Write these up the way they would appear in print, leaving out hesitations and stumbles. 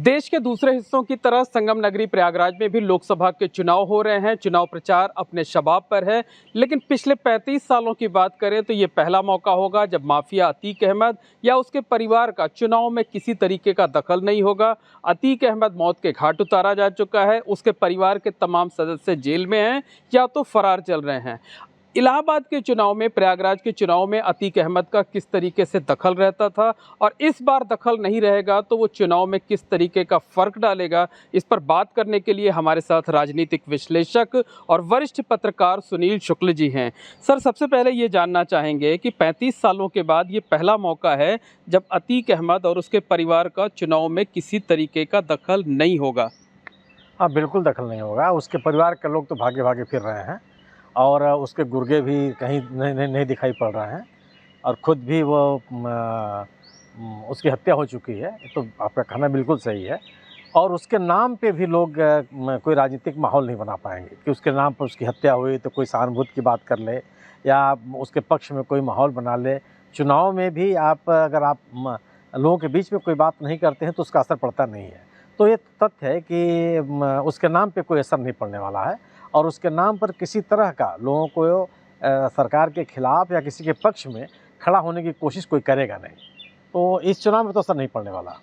देश के दूसरे हिस्सों की तरह संगम नगरी प्रयागराज में भी लोकसभा के चुनाव हो रहे हैं। चुनाव प्रचार अपने शबाब पर है, लेकिन पिछले 35 सालों की बात करें तो ये पहला मौका होगा जब माफिया अतीक अहमद या उसके परिवार का चुनाव में किसी तरीके का दखल नहीं होगा। अतीक अहमद मौत के घाट उतारा जा चुका है, उसके परिवार के तमाम सदस्य जेल में हैं या तो फरार चल रहे हैं। इलाहाबाद के चुनाव में, प्रयागराज के चुनाव में अतीक अहमद का किस तरीके से दखल रहता था और इस बार दखल नहीं रहेगा तो वो चुनाव में किस तरीके का फर्क डालेगा, इस पर बात करने के लिए हमारे साथ राजनीतिक विश्लेषक और वरिष्ठ पत्रकार सुनील शुक्ल जी हैं। सर, सबसे पहले ये जानना चाहेंगे कि 35 सालों के बाद ये पहला मौका है जब अतीक अहमद और उसके परिवार का चुनाव में किसी तरीके का दखल नहीं होगा। हाँ, बिल्कुल दखल नहीं होगा। उसके परिवार के लोग तो भागे भागे फिर रहे हैं और उसके गुर्गे भी कहीं नहीं दिखाई पड़ रहे हैं और ख़ुद भी वो उसकी हत्या हो चुकी है। तो आपका कहना बिल्कुल सही है और उसके नाम पे भी लोग कोई राजनीतिक माहौल नहीं बना पाएंगे कि उसके नाम पर उसकी हत्या हुई तो कोई सहानुभूति की बात कर ले या उसके पक्ष में कोई माहौल बना ले। चुनाव में भी अगर आप लोगों के बीच में कोई बात नहीं करते हैं तो उसका असर पड़ता नहीं है। तो ये तथ्य है कि उसके नाम पे कोई असर नहीं पड़ने वाला है और उसके नाम पर किसी तरह का लोगों को सरकार के खिलाफ या किसी के पक्ष में खड़ा होने की कोशिश कोई करेगा नहीं। तो इस चुनाव में तो असर नहीं पड़ने वाला।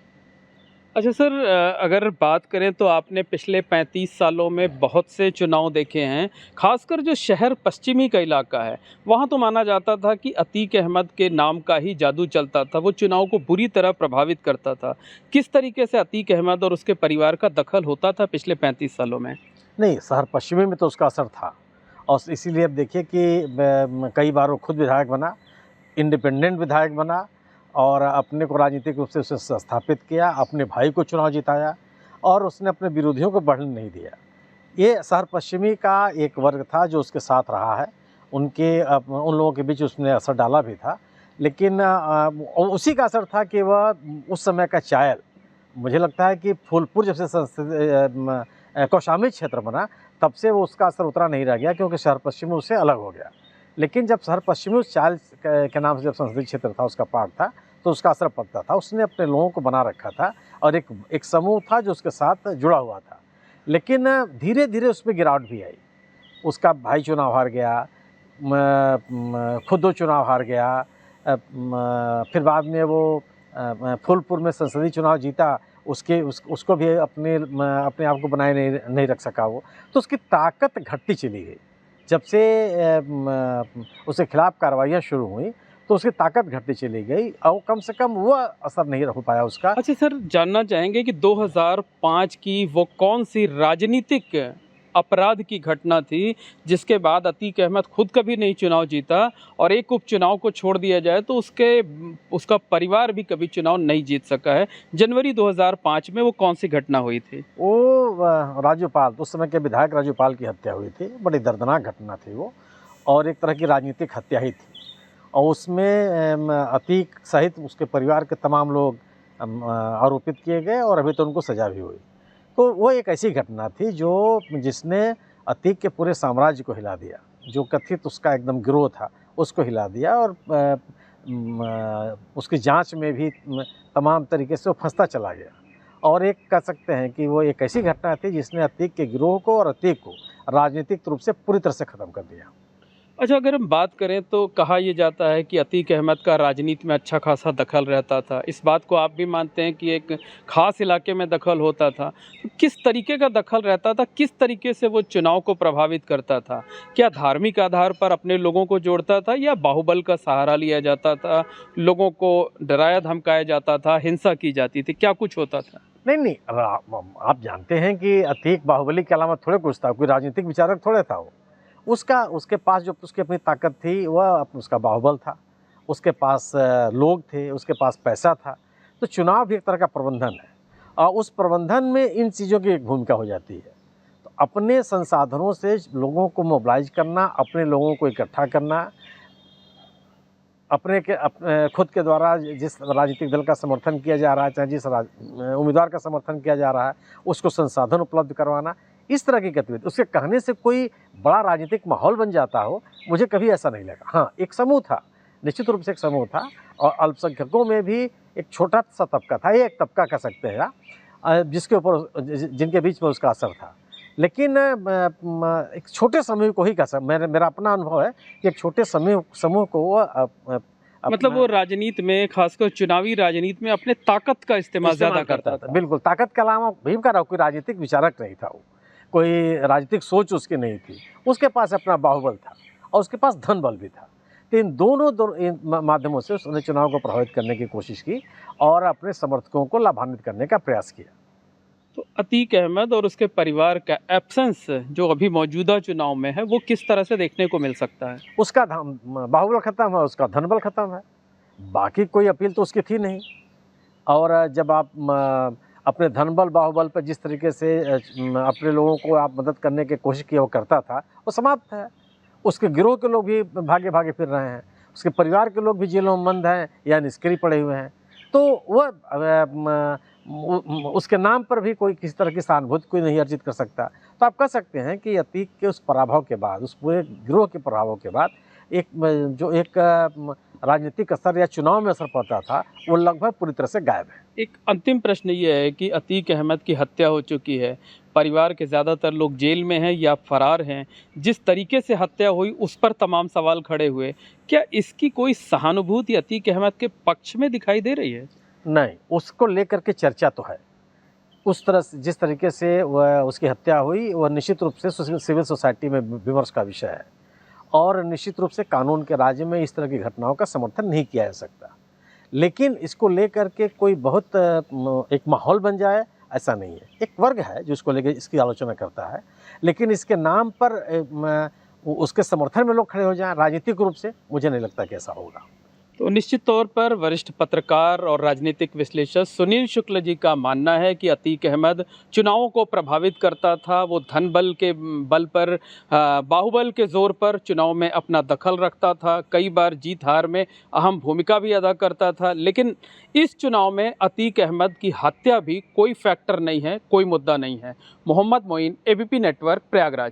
अच्छा सर, अगर बात करें तो आपने पिछले 35 सालों में बहुत से चुनाव देखे हैं, खासकर जो शहर पश्चिमी का इलाका है वहाँ तो माना जाता था कि अतीक अहमद के नाम का ही जादू चलता था, वो चुनाव को बुरी तरह प्रभावित करता था। किस तरीके से अतीक अहमद और उसके परिवार का दखल होता था पिछले 35 सालों में? नहीं, शहर पश्चिमी में तो उसका असर था और इसीलिए अब देखिए कि कई बार वो खुद विधायक बना, इंडिपेंडेंट विधायक बना और अपने को राजनीतिक रूप से उसे स्थापित किया, अपने भाई को चुनाव जिताया और उसने अपने विरोधियों को बढ़ने नहीं दिया। ये शहर पश्चिमी का एक वर्ग था जो उसके साथ रहा है, उन लोगों के बीच उसने असर डाला भी था, लेकिन उसी का असर था कि वह उस समय का चायल, मुझे लगता है कि फूलपुर जब से कौशाम्बी क्षेत्र बना तब से वो उसका असर उतना नहीं रह गया क्योंकि शहर पश्चिमी उससे अलग हो गया। लेकिन जब शहर पश्चिमी उस चायल के नाम से जब संसदीय क्षेत्र था, उसका पार्ट था, तो उसका असर पड़ता था। उसने अपने लोगों को बना रखा था और एक समूह था जो उसके साथ जुड़ा हुआ था। लेकिन धीरे धीरे उसमें गिरावट भी आई। उसका भाई चुनाव हार गया, खुद वो चुनाव हार गया, फिर बाद में वो फूलपुर में संसदीय चुनाव जीता, उसको भी अपने आप को बनाए नहीं रख सका वो। तो उसकी ताकत घटती चली गई। जब से उसके खिलाफ कार्रवाइयाँ शुरू हुई तो उसकी ताकत घटती चली गई और कम से कम वो असर नहीं हो पाया उसका। अच्छा सर, जानना चाहेंगे कि 2005 की वो कौन सी राजनीतिक अपराध की घटना थी जिसके बाद अतीक अहमद खुद कभी नहीं चुनाव जीता और एक उपचुनाव को छोड़ दिया जाए तो उसका परिवार भी कभी चुनाव नहीं जीत सका है। जनवरी 2005 में वो कौन सी घटना हुई थी? वो राजूपाल, उस समय के विधायक राजूपाल की हत्या हुई थी। बड़ी दर्दनाक घटना थी वो और एक तरह की राजनीतिक हत्या ही थी और उसमें अतीक सहित उसके परिवार के तमाम लोग आरोपित किए गए और अभी तो उनको सजा भी हुई। तो वो एक ऐसी घटना थी जिसने अतीक के पूरे साम्राज्य को हिला दिया, जो कथित उसका एकदम गिरोह था उसको हिला दिया और उसकी जांच में भी तमाम तरीके से वो फंसता चला गया। और एक कह सकते हैं कि वो एक ऐसी घटना थी जिसने अतीक के गिरोह को और अतीक को राजनीतिक रूप से पूरी तरह से ख़त्म कर दिया। अच्छा, अगर हम बात करें तो कहा यह जाता है कि अतीक अहमद का राजनीति में अच्छा खासा दखल रहता था। इस बात को आप भी मानते हैं कि एक ख़ास इलाके में दखल होता था? तो किस तरीके का दखल रहता था? किस तरीके से वो चुनाव को प्रभावित करता था? क्या धार्मिक आधार पर अपने लोगों को जोड़ता था या बाहुबल का सहारा लिया जाता था, लोगों को डराया धमकाया जाता था, हिंसा की जाती थी, क्या कुछ होता था? नहीं, आप जानते हैं कि अतीक बाहुबली के अलावा थोड़े कुछ था, कोई राजनीतिक विचारक थोड़े था वो। उसके पास जो उसकी अपनी ताकत थी वह उसका बाहुबल था, उसके पास लोग थे, उसके पास पैसा था। तो चुनाव भी एक तरह का प्रबंधन है और उस प्रबंधन में इन चीज़ों की एक भूमिका हो जाती है। तो अपने संसाधनों से लोगों को मोबिलाइज करना, अपने लोगों को इकट्ठा करना, खुद के द्वारा जिस राजनीतिक दल का समर्थन किया जा रहा है, चाहे जिस उम्मीदवार का समर्थन किया जा रहा है, उसको संसाधन उपलब्ध करवाना, इस तरह की गतिविधि। उसके कहने से कोई बड़ा राजनीतिक माहौल बन जाता हो, मुझे कभी ऐसा नहीं लगा। हाँ, एक समूह था, निश्चित रूप से एक समूह था और अल्पसंख्यकों में भी एक छोटा सा तबका था, ये एक तबका कह सकते हैं जिसके ऊपर जिनके बीच में उसका असर था। लेकिन एक छोटे समूह को ही कह सकता, मेरा अपना अनुभव है कि एक छोटे समूह को वो मतलब वो राजनीति में, खासकर चुनावी राजनीति में, अपने ताकत का इस्तेमाल ज़्यादा करता था। बिल्कुल, ताकत के अलावा भीम का कोई राजनीतिक विचारक नहीं था वो, कोई राजनीतिक सोच उसकी नहीं थी। उसके पास अपना बाहुबल था और उसके पास धन बल भी था। तो इन दोनों माध्यमों से उसने चुनाव को प्रभावित करने की कोशिश की और अपने समर्थकों को लाभान्वित करने का प्रयास किया। तो अतीक अहमद और उसके परिवार का एब्सेंस जो अभी मौजूदा चुनाव में है, वो किस तरह से देखने को मिल सकता है? उसका बाहुबल खत्म है, उसका धनबल खत्म है, बाकी कोई अपील तो उसकी थी नहीं। और जब आप अपने धनबल बाहुबल पर जिस तरीके से अपने लोगों को आप मदद करने की कोशिश की वो करता था, वो समाप्त है। उसके गिरोह के लोग भी भागे भागे फिर रहे हैं, उसके परिवार के लोग भी जेलों में बंद हैं या निष्क्रिय पड़े हुए हैं। तो वह उसके नाम पर भी कोई किसी तरह की सहानुभूति कोई नहीं अर्जित कर सकता। तो आप कह सकते हैं कि अतीक के उस पराभव के बाद, उस पूरे गिरोह के पराभव के बाद एक राजनीतिक असर या चुनाव में असर पड़ता था, वो लगभग पूरी तरह से गायब है। एक अंतिम प्रश्न ये है कि अतीक अहमद की हत्या हो चुकी है, परिवार के ज़्यादातर लोग जेल में हैं या फरार हैं, जिस तरीके से हत्या हुई उस पर तमाम सवाल खड़े हुए। क्या इसकी कोई सहानुभूति अतीक अहमद के पक्ष में दिखाई दे रही है? नहीं, उसको लेकर के चर्चा तो है। उस तरह से जिस तरीके से वह उसकी हत्या हुई, वह निश्चित रूप से सिविल सोसाइटी में विमर्श का विषय है और निश्चित रूप से कानून के राज्य में इस तरह की घटनाओं का समर्थन नहीं किया जा सकता। लेकिन इसको लेकर के कोई बहुत एक माहौल बन जाए, ऐसा नहीं है। एक वर्ग है जो इसको लेकर इसकी आलोचना करता है, लेकिन इसके नाम पर उसके समर्थन में लोग खड़े हो जाएं राजनीतिक रूप से, मुझे नहीं लगता कि ऐसा होगा। तो निश्चित तौर पर वरिष्ठ पत्रकार और राजनीतिक विश्लेषक सुनील शुक्ल जी का मानना है कि अतीक अहमद चुनावों को प्रभावित करता था। वो धन बल के बल पर, बाहुबल के जोर पर चुनाव में अपना दखल रखता था, कई बार जीत हार में अहम भूमिका भी अदा करता था। लेकिन इस चुनाव में अतीक अहमद की हत्या भी कोई फैक्टर नहीं है, कोई मुद्दा नहीं है। Mohammad Moin, ABP network, Prayagraj.